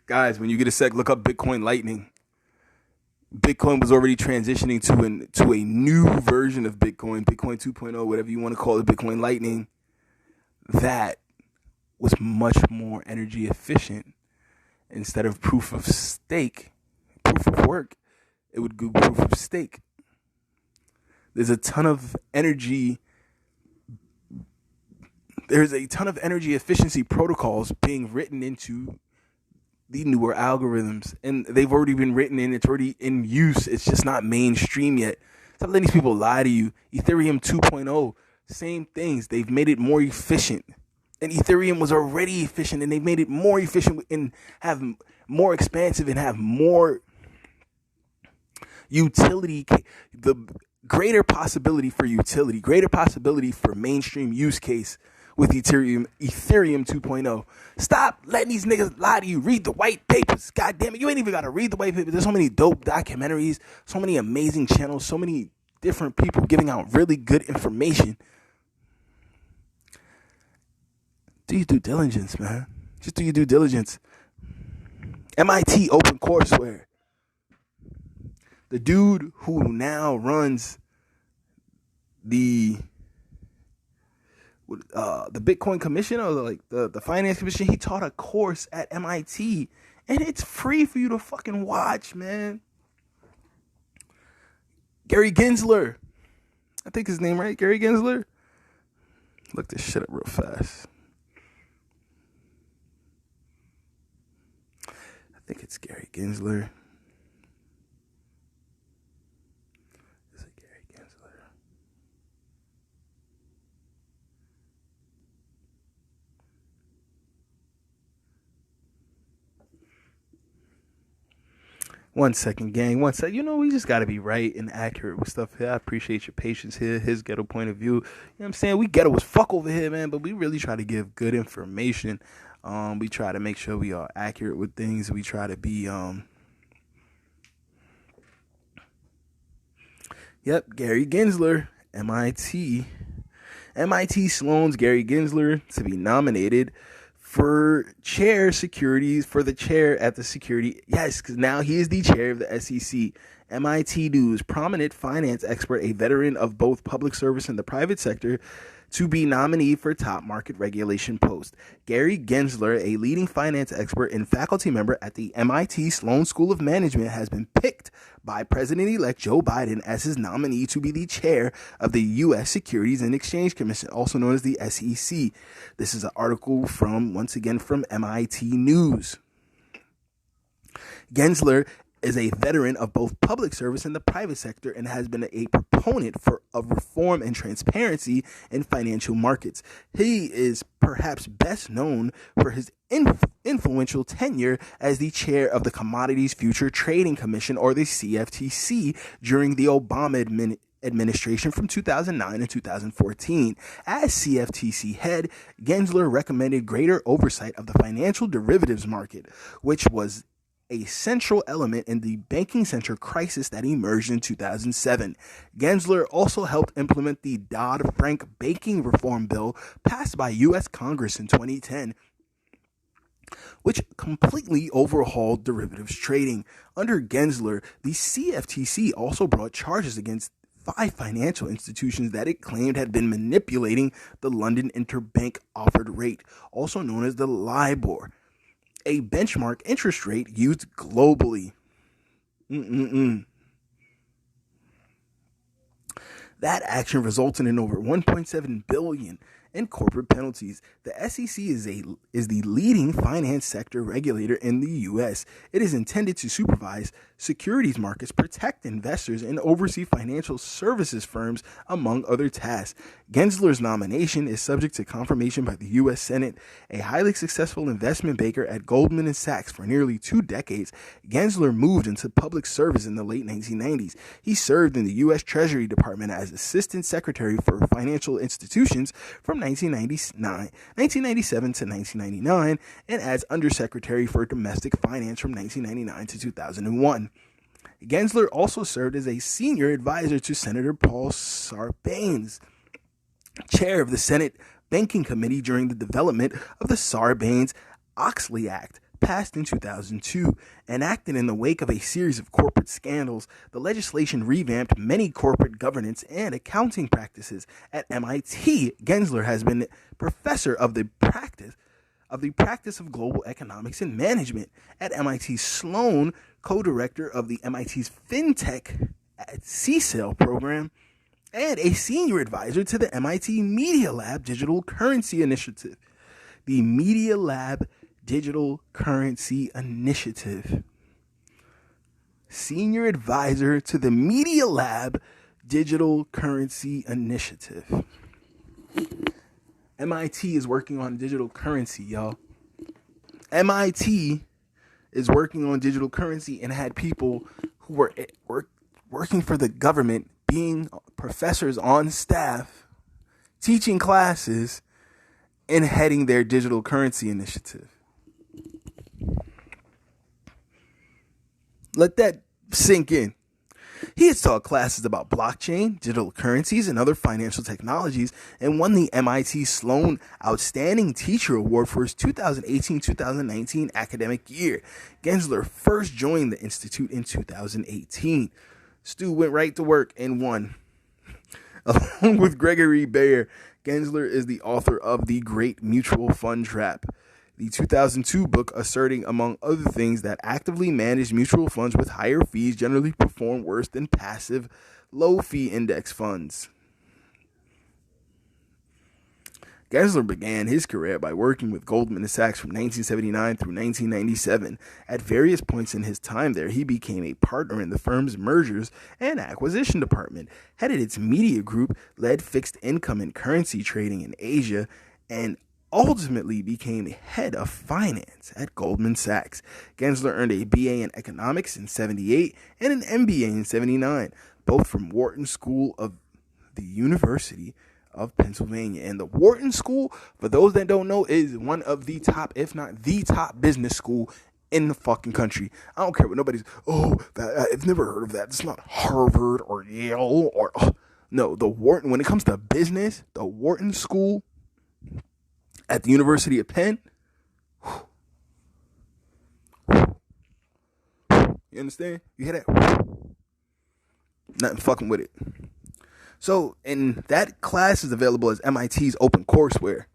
Guys, when you get a sec, look up Bitcoin Lightning. Bitcoin was already transitioning to a new version of Bitcoin 2.0, whatever you want to call it, Bitcoin Lightning, that was much more energy efficient. Instead of proof of work, it would do proof of stake. There's a ton of energy efficiency protocols being written into the newer algorithms, and they've already been written in. It's already in use. It's just not mainstream yet. Stop letting these people lie to you. Ethereum 2.0, same things. They've made it more efficient, and Ethereum was already efficient, and they've made it more efficient and have more expansive and have more utility. The greater possibility for utility, greater possibility for mainstream use case with Ethereum 2.0. Stop letting these niggas lie to you. Read the white papers. God damn it. You ain't even got to read the white papers. There's so many dope documentaries, so many amazing channels, so many different people giving out really good information. Do your due diligence, man. Just do your due diligence. MIT OpenCourseware. the dude who now runs the Bitcoin Commission, or like the Finance Commission, he taught a course at MIT, and it's free for you to fucking watch, man. Gary Gensler, I think his name right, Gary Gensler. Look this shit up real fast. I think it's Gary Gensler. Is it Gary Gensler? One second, gang. One sec. You know, we just got to be right and accurate with stuff here. I appreciate your patience here. His Ghetto Point of View. You know what I'm saying? We ghetto as fuck over here, man. But we really try to give good information. We try to make sure we are accurate with things. We try to be, Gary Gensler, MIT Sloan's Gary Gensler to be nominated for the chair at the security. Yes, because now he is the chair of the SEC. MIT News, prominent finance expert, a veteran of both public service and the private sector, to be nominee for top market regulation post. Gary Gensler, a leading finance expert and faculty member at the MIT Sloan School of Management, has been picked by President-elect Joe Biden as his nominee to be the chair of the U.S. Securities and Exchange Commission, also known as the SEC. This is an article from MIT News. Gensler is a veteran of both public service and the private sector and has been a proponent of reform and transparency in financial markets. He is perhaps best known for his influential tenure as the chair of the Commodities Future Trading Commission, or the CFTC, during the Obama administration from 2009 and 2014. As CFTC head, Gensler recommended greater oversight of the financial derivatives market, which was a central element in the banking center crisis that emerged in 2007. Gensler also helped implement the Dodd-Frank banking reform bill passed by U.S. Congress in 2010, which completely overhauled derivatives trading. Under Gensler, the CFTC also brought charges against 5 financial institutions that it claimed had been manipulating the London Interbank Offered Rate, also known as the LIBOR, a benchmark interest rate used globally. That action resulted in over $1.7 billion in corporate penalties. The SEC is the leading finance sector regulator in the U.S. It is intended to supervise securities markets, protect investors, and oversee financial services firms, among other tasks. Gensler's nomination is subject to confirmation by the U.S. Senate. A highly successful investment banker at Goldman Sachs for nearly 2 decades, Gensler moved into public service in the late 1990s. He served in the U.S. Treasury Department as Assistant Secretary for Financial Institutions from 1997 to 1999, and as Undersecretary for Domestic Finance from 1999 to 2001. Gensler also served as a senior advisor to Senator Paul Sarbanes, chair of the Senate Banking Committee during the development of the Sarbanes-Oxley Act, passed in 2002. Enacted in the wake of a series of corporate scandals, the legislation revamped many corporate governance and accounting practices. At MIT, Gensler has been professor of the practice of global economics and management. At MIT Sloan, co-director of the MIT's FinTech at CSAIL program, and a senior advisor to the MIT Media Lab Digital Currency Initiative. The Media Lab Digital Currency Initiative. Senior advisor to the Media Lab Digital Currency Initiative. MIT is working on digital currency, y'all. MIT is working on digital currency and had people who were working for the government, being professors on staff, teaching classes, and heading their digital currency initiative. Let that sink in. He has taught classes about blockchain, digital currencies, and other financial technologies, and won the MIT Sloan Outstanding Teacher Award for his 2018-2019 academic year. Gensler first joined the institute in 2018. Stu went right to work and won. Along with Gregory Bayer, Gensler is the author of The Great Mutual Fund Trap, the 2002 book asserting, among other things, that actively managed mutual funds with higher fees generally perform worse than passive, low-fee index funds. Gensler began his career by working with Goldman Sachs from 1979 through 1997. At various points in his time there, he became a partner in the firm's mergers and acquisition department, headed its media group, led fixed income and currency trading in Asia, and ultimately became head of finance at Goldman Sachs. Gensler earned a BA in economics in 78 and an MBA in 79, both from Wharton School of the University of Pennsylvania. And the Wharton School, for those that don't know, is one of the top, if not the top business school in the fucking country. I don't care what nobody's, I've never heard of that. It's not Harvard or Yale or, no, the Wharton, when it comes to business, the Wharton School at the University of Penn, you understand? You hear that? Nothing fucking with it. So, and that class is available as MIT's open courseware.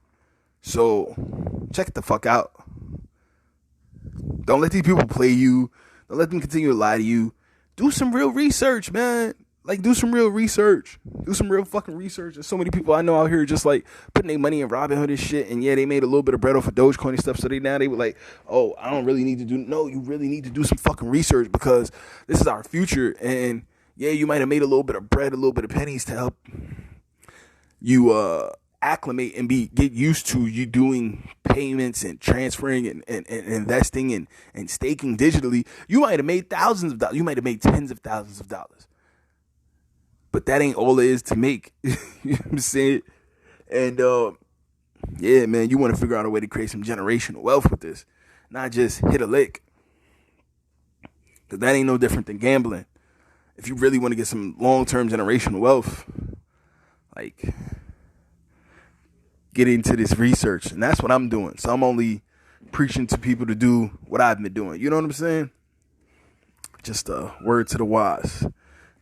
So, check it the fuck out. Don't let these people play you. Don't let them continue to lie to you. Do some real research, man. Like, do some real research. Do some real fucking research. There's so many people I know out here just, like, putting their money in Robinhood and shit. And, yeah, they made a little bit of bread off of Dogecoin and stuff. So, they were like, oh, I don't really need to do. No, you really need to do some fucking research because this is our future. And yeah, you might have made a little bit of bread, a little bit of pennies to help you acclimate and get used to you doing payments and transferring and investing and staking digitally. You might have made thousands of dollars. You might have made tens of thousands of dollars. But that ain't all it is to make. You know what I'm saying? And yeah, man, you want to figure out a way to create some generational wealth with this. Not just hit a lick. Because that ain't no different than gambling. If you really want to get some long-term generational wealth, like, get into this research. And that's what I'm doing. So I'm only preaching to people to do what I've been doing. You know what I'm saying? Just a word to the wise.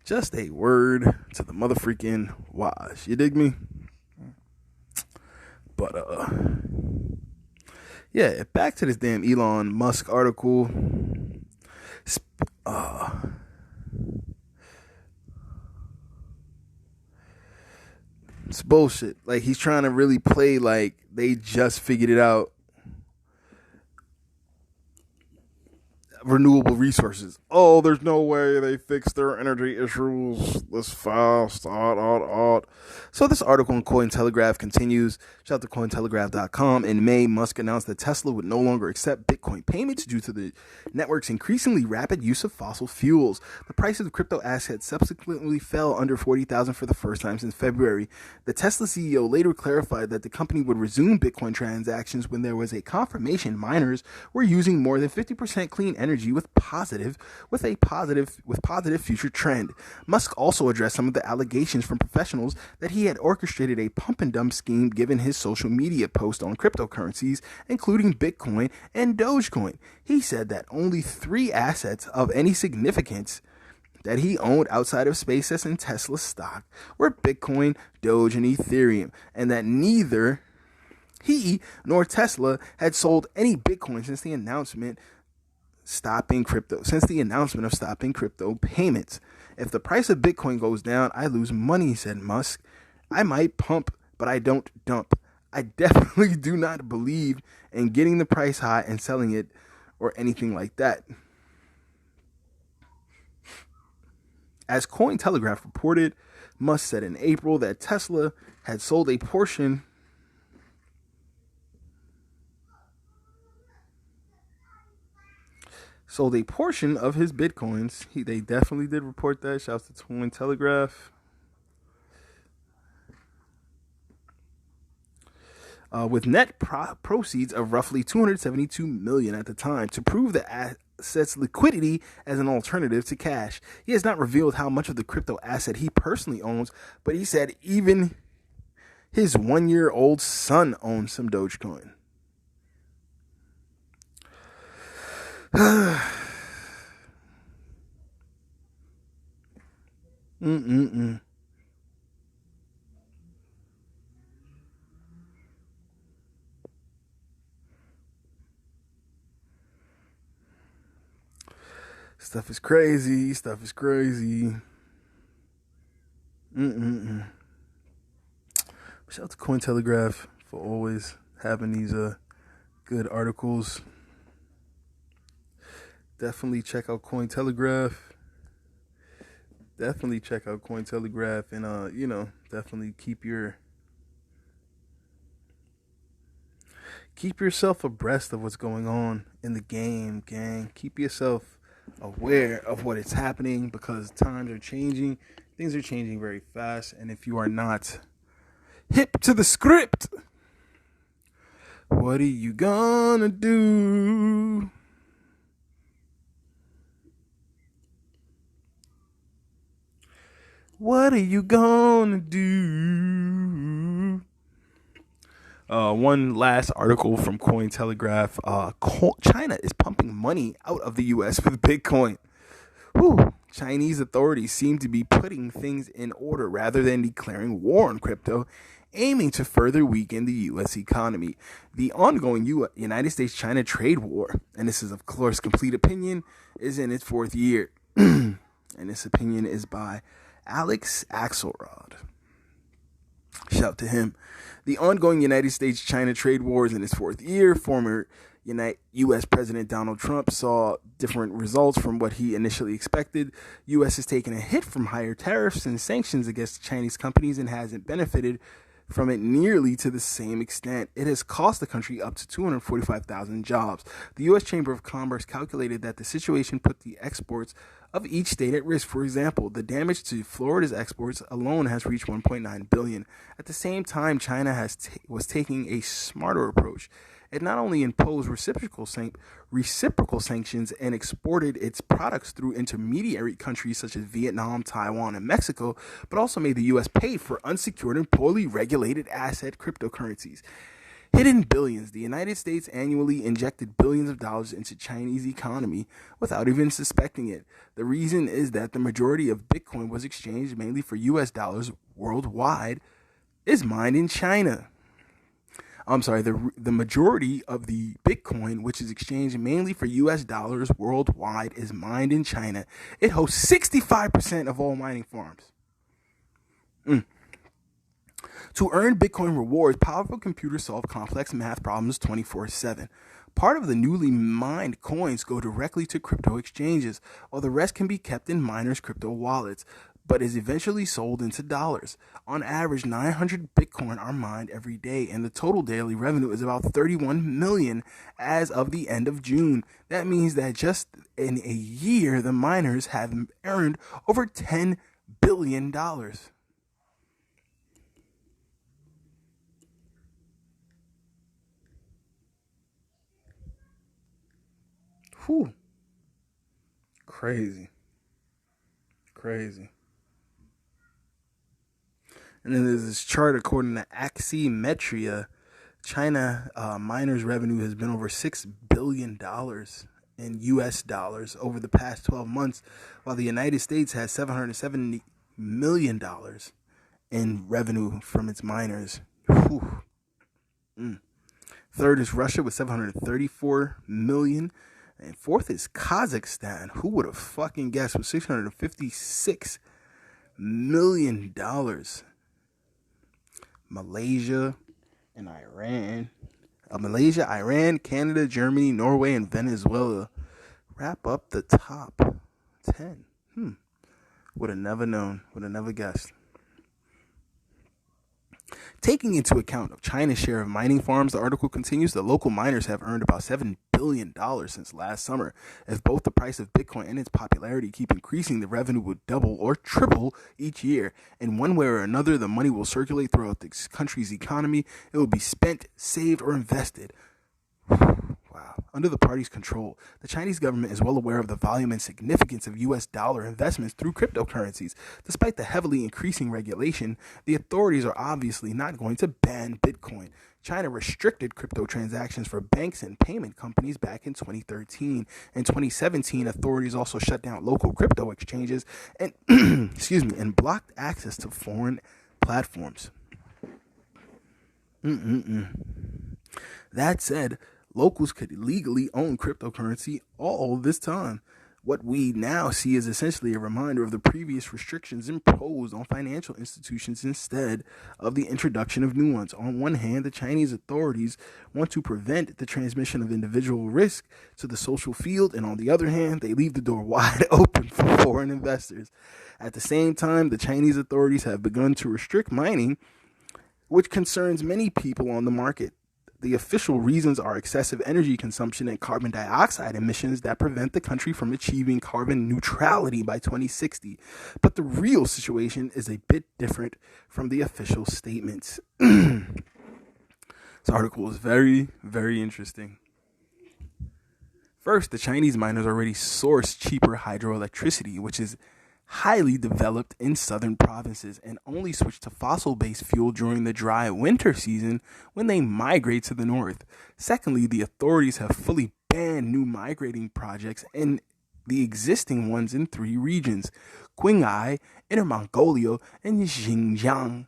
Just a word to the motherfucking wise. You dig me? But, yeah, back to this damn Elon Musk article. It's bullshit. Like, he's trying to really play like they just figured it out. Renewable resources. Oh, there's no way they fixed their energy issues this fast. So this article in Cointelegraph continues. Shout out to Cointelegraph.com. In May, Musk announced that Tesla would no longer accept Bitcoin payments due to the network's increasingly rapid use of fossil fuels. The price of the crypto asset subsequently fell under $40,000 for the first time since February. The Tesla CEO later clarified that the company would resume Bitcoin transactions when there was a confirmation miners were using more than 50% clean energy with positive future trend. Musk also addressed some of the allegations from professionals that he had orchestrated a pump and dump scheme given his social media post on cryptocurrencies, including Bitcoin and Dogecoin. He said that only 3 assets of any significance that he owned outside of SpaceX and Tesla stock were Bitcoin, Doge, and Ethereum, and that neither he nor Tesla had sold any Bitcoin since the announcement of stopping crypto payments. If the price of Bitcoin goes down, I lose money, said Musk. I might pump, but I don't dump. I definitely do not believe in getting the price high and selling it or anything like that. As Cointelegraph reported, Musk said in April that Tesla had sold a portion of his Bitcoins. They definitely did report that. Shouts to Cointelegraph. With net proceeds of roughly $272 million at the time to prove the asset's liquidity as an alternative to cash. He has not revealed how much of the crypto asset he personally owns, but he said even his 1-year-old son owns some Dogecoin. Mm-mm-mm. Stuff is crazy. Stuff is crazy. Mm-mm-mm. Shout out to Cointelegraph for always having these good articles. Definitely check out Cointelegraph. Definitely check out Cointelegraph, and definitely keep yourself abreast of what's going on in the game, gang. Keep yourself aware of what is happening because times are changing. Things are changing very fast, and if you are not hip to the script, what are you gonna do? What are you gonna do? One last article from Cointelegraph. China is pumping money out of the U.S. with Bitcoin. Whew. Chinese authorities seem to be putting things in order rather than declaring war on crypto, aiming to further weaken the U.S. economy. The ongoing United States-China trade war, and this is of course complete opinion, is in its fourth year. And this opinion is by Alex Axelrod. Shout out to him. The ongoing United States-China trade war is in its fourth year. Former U.S. President Donald Trump saw different results from what he initially expected. U.S. has taken a hit from higher tariffs and sanctions against Chinese companies and hasn't benefited from it nearly to the same extent. It has cost the country up to 245,000 jobs. The U.S. Chamber of Commerce calculated that the situation put the exports of each state at risk. For example, the damage to Florida's exports alone has reached $1.9 billion. At the same time, China was taking a smarter approach. It not only imposed reciprocal sanctions and exported its products through intermediary countries such as Vietnam, Taiwan, and Mexico, but also made the U.S. pay for unsecured and poorly regulated asset cryptocurrencies. Hidden billions. The United States annually injected billions of dollars into Chinese economy without even suspecting it. The reason is that the majority of Bitcoin was exchanged mainly for U.S. dollars worldwide is mined in China. I'm sorry, the majority of the Bitcoin, which is exchanged mainly for U.S. dollars worldwide, is mined in China. It hosts 65% of all mining farms. To earn Bitcoin rewards, powerful computers solve complex math problems 24/7. Part of the newly mined coins go directly to crypto exchanges, while the rest can be kept in miners' crypto wallets, but is eventually sold into dollars. On average, 900 Bitcoin are mined every day, and the total daily revenue is about 31 million as of the end of June. That means that just in a year, the miners have earned over $10 billion. Whew. Crazy. Crazy. And then there's this chart according to Aximetria. China miners' revenue has been over $6 billion in U.S. dollars over the past 12 months, while the United States has $770 million in revenue from its miners. Whew. Third is Russia with 734 million. And fourth is Kazakhstan. Who would have fucking guessed, with $656 million. Malaysia and Iran. Malaysia, Iran, Canada, Germany, Norway, and Venezuela wrap up the top 10. Would have never known. Would have never guessed. Taking into account of China's share of mining farms, the article continues, the local miners have earned about $7 billion since last summer. If both the price of Bitcoin and its popularity keep increasing, the revenue will double or triple each year. In one way or another, the money will circulate throughout the country's economy. It will be spent, saved, or invested. Wow. Under the party's control, the Chinese government is well aware of the volume and significance of U.S. dollar investments through cryptocurrencies. Despite the heavily increasing regulation, the authorities are obviously not going to ban Bitcoin. China restricted crypto transactions for banks and payment companies back in 2013. In 2017, authorities also shut down local crypto exchanges and and blocked access to foreign platforms. That said, locals could legally own cryptocurrency all this time. What we now see is essentially a reminder of the previous restrictions imposed on financial institutions instead of the introduction of new ones. On one hand, the Chinese authorities want to prevent the transmission of individual risk to the social field, and on the other hand, they leave the door wide open for foreign investors. At the same time, the Chinese authorities have begun to restrict mining, which concerns many people on the market. The official reasons are excessive energy consumption and carbon dioxide emissions that prevent the country from achieving carbon neutrality by 2060. But the real situation is a bit different from the official statements. This article is very, very interesting. First, the Chinese miners already source cheaper hydroelectricity, which is highly developed in southern provinces, and only switch to fossil-based fuel during the dry winter season when they migrate to the north. Secondly, the authorities have fully banned new migrating projects and the existing ones in 3 regions: Qinghai, Inner Mongolia, and Xinjiang.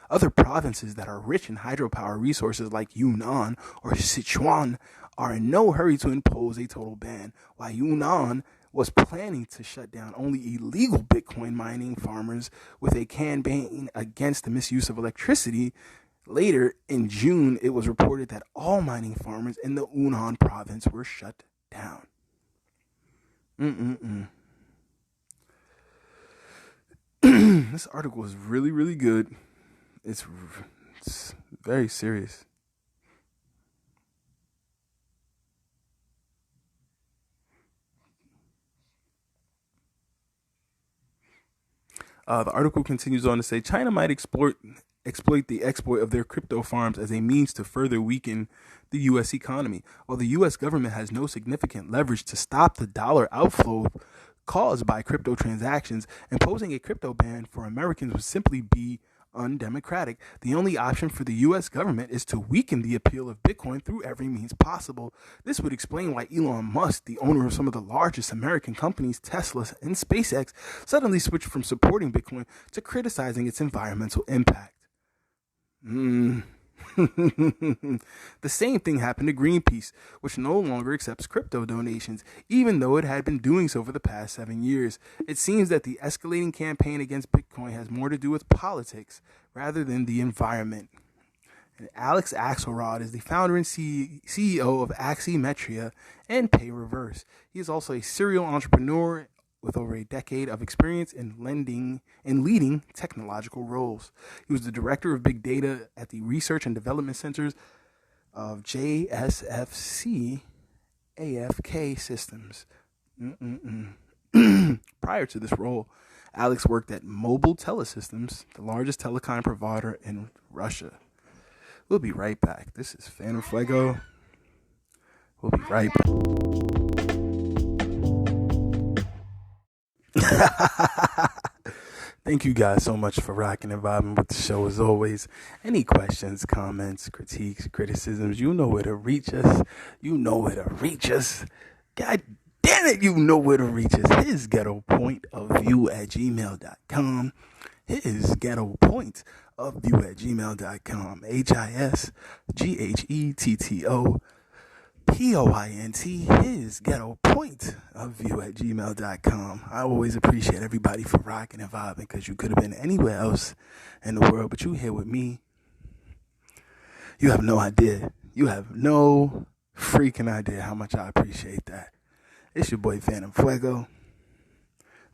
Other provinces that are rich in hydropower resources like Yunnan or Sichuan are in no hurry to impose a total ban, while Yunnan was planning to shut down only illegal Bitcoin mining farmers with a campaign against the misuse of electricity. Later in June, it was reported that all mining farmers in the Yunnan province were shut down. This article is really, really good. It's very serious. The article continues on to say China might exploit the exploit of their crypto farms as a means to further weaken the U.S. economy. While the U.S. government has no significant leverage to stop the dollar outflow caused by crypto transactions, imposing a crypto ban for Americans would simply be undemocratic. The only option for the U.S. government is to weaken the appeal of Bitcoin through every means possible. This would explain why Elon Musk, the owner of some of the largest American companies, Tesla and SpaceX, suddenly switched from supporting Bitcoin to criticizing its environmental impact. The same thing happened to Greenpeace, which no longer accepts crypto donations, even though it had been doing so for the past 7 years. It seems that the escalating campaign against Bitcoin has more to do with politics rather than the environment. And Alex Axelrod is the founder and CEO of Aximetria and Pay Reverse. He is also a serial entrepreneur with over a decade of experience in leading technological roles. He was the director of big data at the Research and Development Centers of JSFC AFK Systems. Prior to this role, Alex worked at Mobile Telesystems, the largest telecom provider in Russia. We'll be right back. This is Phantom Fuego. We'll be right back. Thank you guys so much for rocking and vibing with the show as always. Any questions, comments, critiques, criticisms, you know where to reach us. God damn it, you know where to reach us. His Ghetto Point of View at gmail.com. His Ghetto Point of View at gmail.com. HISGHETTO POINT, his Ghetto Point of View at gmail.com. I always appreciate everybody for rocking and vibing, because you could have been anywhere else in the world, but you here with me. You have no idea. You have no freaking idea how much I appreciate that. It's your boy Phantom Fuego.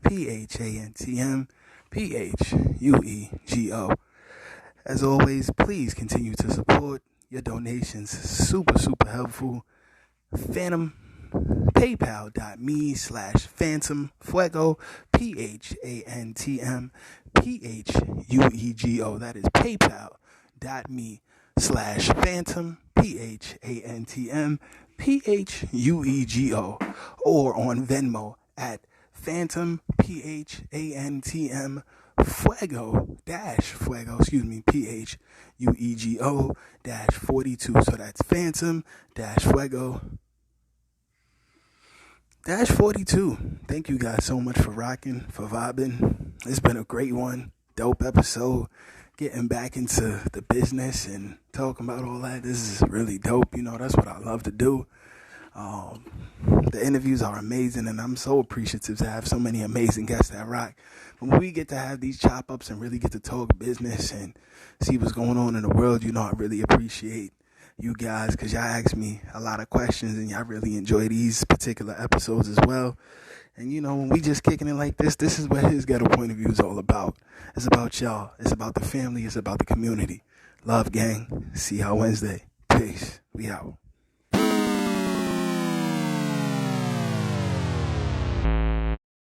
PHANTM PHUEGO. As always, please continue to support. Your donations super helpful. Phantom, PayPal.me/Phantom Fuego, PHANTM PHUEGO. That is PayPal.me/Phantom, PHANTM PHUEGO. Or on Venmo at Phantom, PHANTM Fuego, PHUEGO dash 42. So that's Phantom dash Fuego dash 42. Thank you guys so much for rocking, for vibing. It's been a great one. Dope episode. Getting back into the business and talking about all that. This is really dope. That's what I love to do. The interviews are amazing, and I'm so appreciative to have so many amazing guests that rock. But when we get to have these chop ups and really get to talk business and see what's going on in the world, I really appreciate you guys, because y'all ask me a lot of questions and y'all really enjoy these particular episodes as well. And when we just kicking it like this is what his Ghetto Point of View is all about. It's about y'all. It's about the family. It's about the community. Love, gang. See y'all Wednesday. Peace. We out.